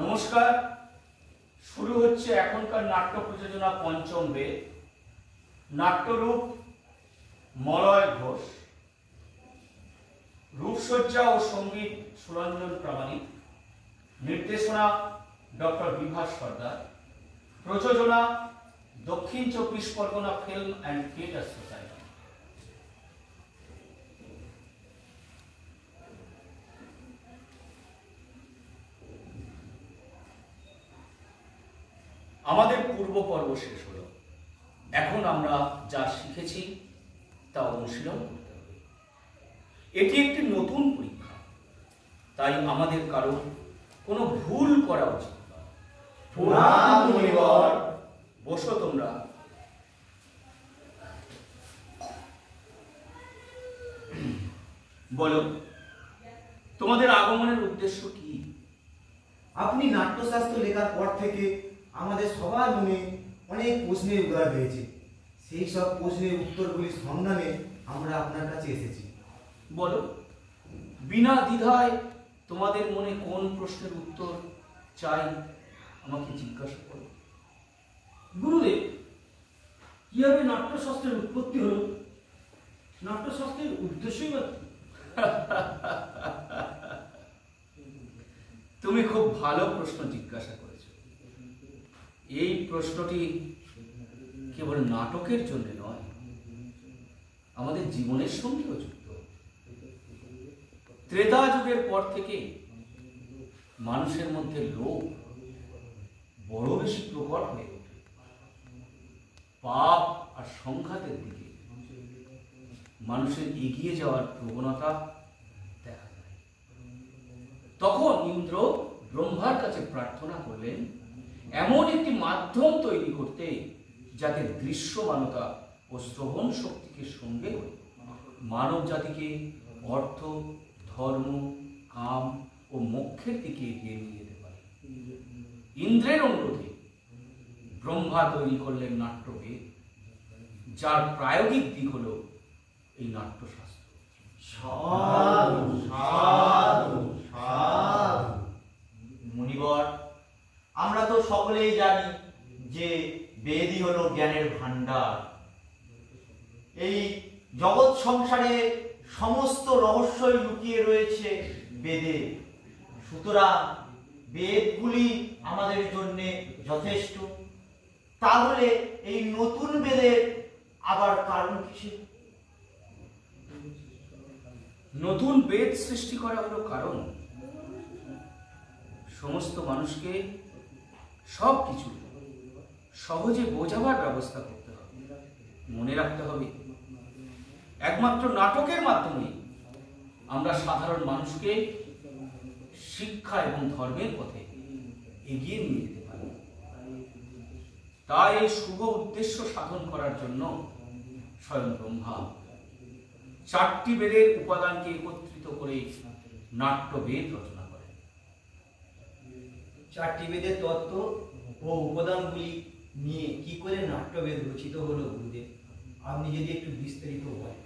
নমস্কার। শুরু হচ্ছে এখনকার নাট্য প্রযোজনা পঞ্চম বেদ। নাট্যরূপ মলয় ঘোষ, রূপসজ্জা ও সঙ্গীত সুরঞ্জন প্রামাণিক, নির্দেশনা ডক্টর বিভাস সর্দার, প্রযোজনা দক্ষিণ চব্বিশ Pargana film and theatre society. আমাদের পূর্ব পর্ব শেষ হলো। এখন আমরা যা শিখেছি তা অনুশীলন করতে হবে। এটি একটি নতুন পরীক্ষা, তাই আমাদের কারো কোনো ভুল করা উচিত নয়। বসো তোমরা। বলো, তোমাদের আগমনের উদ্দেশ্য কি? আপনি নাট্যশাস্ত্র লেখার পর থেকে আমাদের সবার মনে অনেক প্রশ্নের উদয় হয়েছে। সেই সব প্রশ্নের উত্তরগুলির সন্ধানে আমরা আপনার কাছে এসেছি। বলো, বিনা দ্বিধায় তোমাদের মনে কোন প্রশ্নের উত্তর চাই আমাকে জিজ্ঞাসা করো। গুরুদেব, কিভাবে নাট্যশাস্ত্রের উৎপত্তি হলো? নাট্যশাস্ত্রের উদ্দেশ্যই বা কি? তুমি খুব ভালো প্রশ্ন জিজ্ঞাসা করেছ। এই প্রশ্নটি কেবল নাটকের জন্য নয়, আমাদের জীবনের সঙ্গেও যুক্ত। ত্রেতা যুগের পর থেকে মানুষের মধ্যে লোভ বড় বেশি প্রকট হয়ে ওঠে। পাপ আর সংঘাতের দিকে মানুষের এগিয়ে যাওয়ার প্রবণতা দেখা যায়। তখন ইন্দ্র ব্রহ্মার কাছে প্রার্থনা করলেন এমন একটি মাধ্যম তৈরি করতে যাতে দৃশ্যমানতা ও শ্রবণ শক্তিকে সঙ্গে মানব জাতিকে অর্থ, ধর্ম, কাম ও মোক্ষের দিকে এগিয়ে নিয়ে যেতে পারে। ইন্দ্রের অনুরোধে ব্রহ্মা তৈরি করলেন নাট্যবেদ, যার প্রায়োগিক দিক হল এই নাট্যশাস্ত্র। মুনিবর, আমরা তো সকলেই জানি যে বেদই হলো জ্ঞানের ভান্ডার। এই জগৎ সংসারে সমস্ত রহস্যই লুকিয়ে রয়েছে বেদে। সুতরাং বেদগুলি আমাদের জন্য যথেষ্ট। তাহলে এই নতুন বেদের আবার কারণ কিসে? নতুন বেদ সৃষ্টি করা হলো কারণ সমস্ত মানুষকে সবকিছু সহজে বোঝাবার ব্যবস্থা করতে হবে। মনে রাখতে হবে, একমাত্র নাটকের মাধ্যমে আমরা সাধারণ মানুষকে শিক্ষা এবং ধর্মের পথে এগিয়ে নিয়ে যেতে পারি। তাই এই শুভ উদ্দেশ্য সাধন করার জন্য স্বয়ং ব্রহ্মা 4টি বেদের উপাদানকে একত্রিত করে নাট্যবেদ রচনা করেন। 4টি বেদের তত্ত্ব ও উপাদানগুলি নিয়ে কি করে নাট্যবেদ রচিত হলো গুরুদেব, আপনি যদি একটু বিস্তারিত বলেন।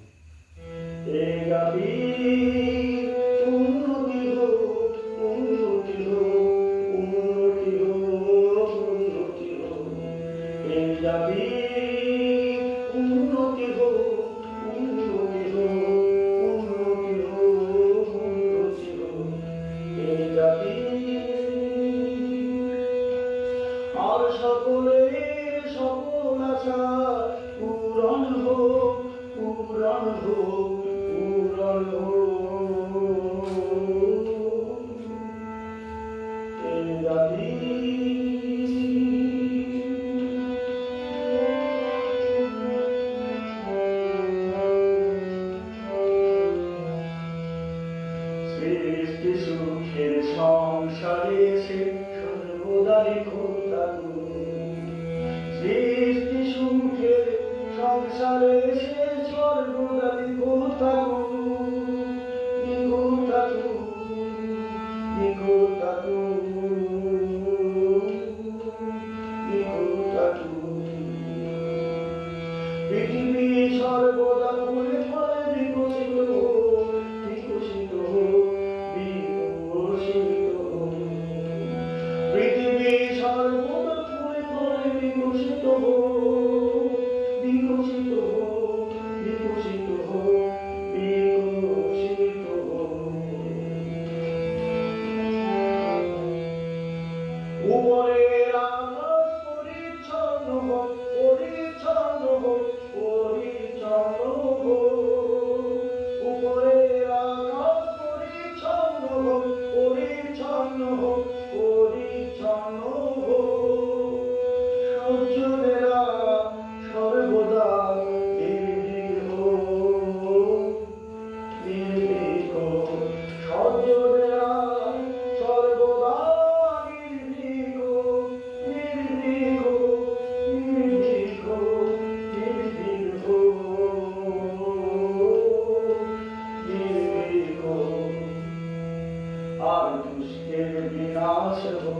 দুষ্টের বিনাশ হোক,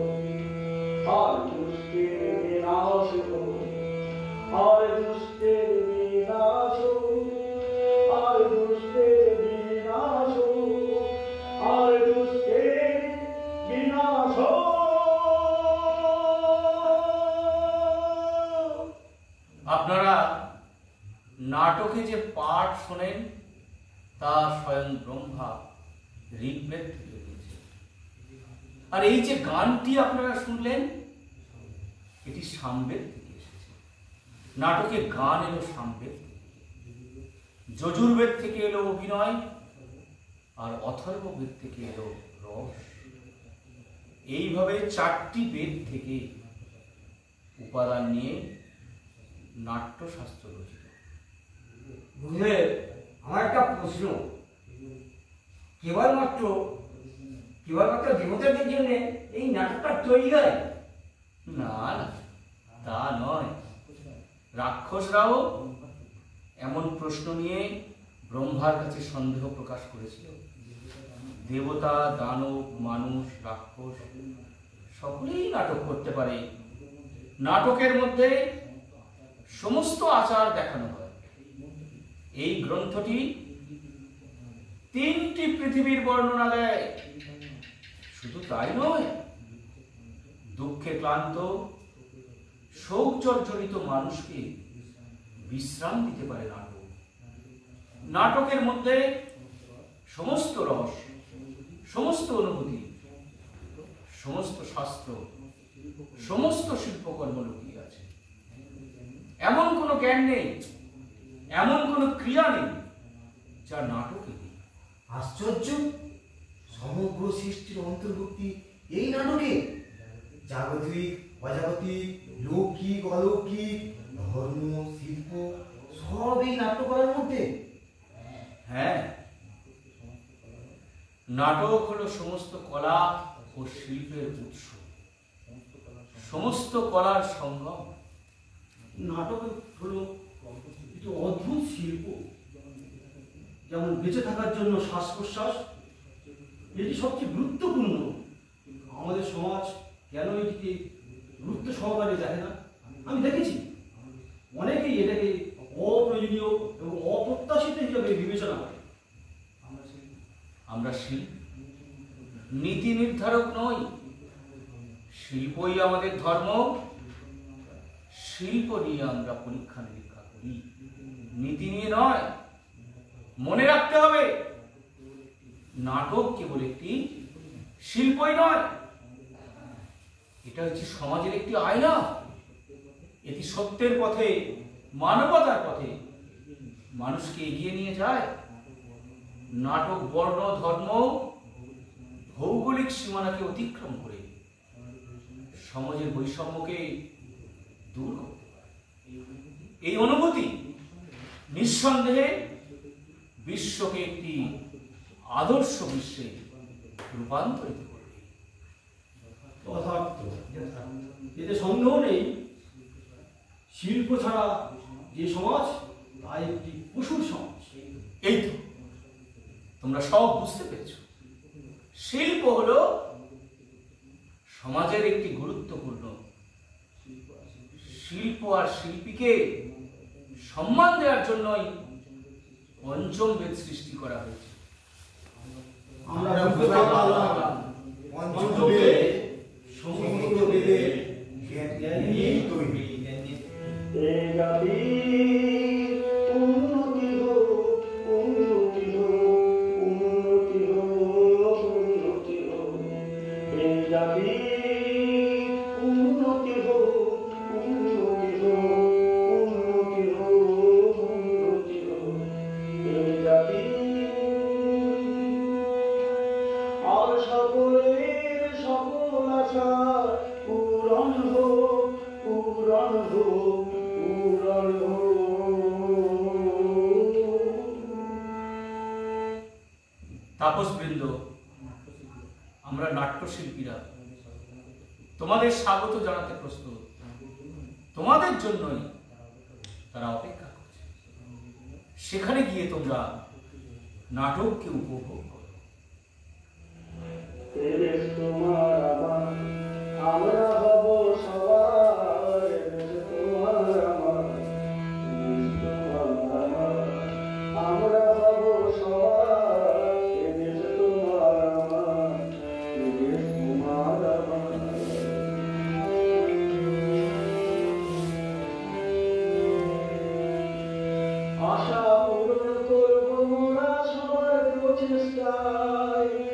আর দুষ্টের বিনাশ হোক, আর দুষ্টের বিনাশ হোক, আর দুষ্টের বিনাশ হোক, আর দুষ্টের বিনাশ হোক। আপনারা নাটকে যে পাঠ শোনেন তা স্বয়ং ব্রহ্মা ঋগ্বেদ থেকে দিয়েছে। আর এই যে গানটি আপনারা শুনলেন এটি সামবেদ থেকে এসেছে। নাটকে গান এলো সামবেদ থেকে, যজুর্বেদ থেকে এলো অভিনয়, আর অথর্ববেদ থেকে এলো রস। এইভাবে 4টি বেদ থেকে উপাদান নিয়ে নাট্যশাস্ত্র রচিত। গুরুদেব, আমার একটা প্রশ্ন, কেবলমাত্র দেবতাদের জন্য এই নাটকটা তৈরি হয়? না না, তা নয়। রাক্ষসরাও এমন প্রশ্ন নিয়ে ব্রহ্মার কাছে সন্দেহ প্রকাশ করেছিল। দেবতা, দানব, মানুষ, রাক্ষস সকলেই নাটক করতে পারে। নাটকের মধ্যে সমস্ত আচার দেখানো হয়। এই গ্রন্থটি 3টি পৃথিবীর বর্ণনা দেয়। শুধু তাই নয়, দুঃখে ক্লান্ত, শোক জর্জরিত মানুষকে বিশ্রাম দিতে পারে নাটক। নাটকের মধ্যে সমস্ত রস, সমস্ত অনুভূতি, সমস্ত শাস্ত্র, সমস্ত শিল্পকর্ম লুকিয়ে আছে। এমন কোনো জ্ঞান নেই, এমন কোনো ক্রিয়া নেই যা নাটকে নেই। আশ্চর্য! সমগ্র সৃষ্টির অন্তর্ভুক্তি এই নাটকে। জাগতিক, অজাগতিক, লৌকিক, অলৌকিক, ধর্ম, শিল্প সব এই নাট্যকলার মধ্যে। হ্যাঁ, নাটক হলো সমস্ত কলা ও শিল্পের উৎস, সমস্ত কলার সঙ্গম। নাটক হলো একটি অদ্ভুত শিল্প। যেমন বেঁচে থাকার জন্য শ্বাস প্রশ্বাস, এটি সবচেয়ে গুরুত্বপূর্ণ। আমাদের সমাজ কেন এটিকে গুরুত্ব সহকারে দেখে না? আমি দেখেছি অনেকেই এটাকে অপ্রয়োজনীয় এবং অপ্রত্যাশিত হিসাবে বিবেচনা করে। আমরা শিল্প, নীতি নির্ধারক নই। শিল্পই আমাদের ধর্ম। শিল্প নিয়ে আমরা পরীক্ষা নিরীক্ষা করি, নীতি নিয়ে নয়। মনে রাখতে হবে, নাটক কেবল একটি শিল্পই নয়, এটা হচ্ছে সমাজের একটি আয়না। এটি সত্যের পথে, মানবতার পথে মানুষকে এগিয়ে নিয়ে যায়। নাটক বর্ণ, ধর্ম, ভৌগোলিক সীমানাকে অতিক্রম করে সমাজের বৈষম্যকে দূর করতে পারে। এই অনুভূতি নিঃসন্দেহে বিশ্বকে একটি আদর্শ বিশ্বে রূপান্তরিত করবে। যথার্থ, এতে সন্দেহ নেই। শিল্প ছাড়া যে সমাজ, তা একটি পশুর সমাজ। এই তো তোমরা সব বুঝতে পেরেছ। শিল্প হলো সমাজের একটি গুরুত্বপূর্ণ। শিল্প আর শিল্পীকে সম্মান দেওয়ার জন্যই পঞ্চম বেদ সৃষ্টি করা হয়েছে। আমরা বুঝতে পারলাম পঞ্চম বেদ সমগ্র বেদে জ্ঞান নিয়েই তৈরি। এই জাতির উন্নতি হোক, উন্নতি হোক, উন্নতি হোক, উন্নতি হোক। এই জাতির উন্নতি হোক, উন্নতি হোক, উন্নতি হোক, উন্নতি হোক। এই জাতির আর সকলের সকল আশা পূরণ হোক, পূরণ হোক, পূরণ হোক। তাপসবৃন্দ, আমরা নাট্যশিল্পীরা তোমাদের স্বাগত জানাতে প্রস্তুত। তোমাদের জন্যই তারা অপেক্ষা করছে। সেখানে গিয়ে তোমরা নাটককে উপভোগ করো। এদেশ তোমার আমার, আমরা হব সবার, এদেশ তোমার আমার, এদেশ তোমার আমার, আমরা হব সবার, এদেশ তোমার আমার, এদেশ তোমার আমার। আশা পূরণ করব মোরা সবার প্রচেষ্টায়,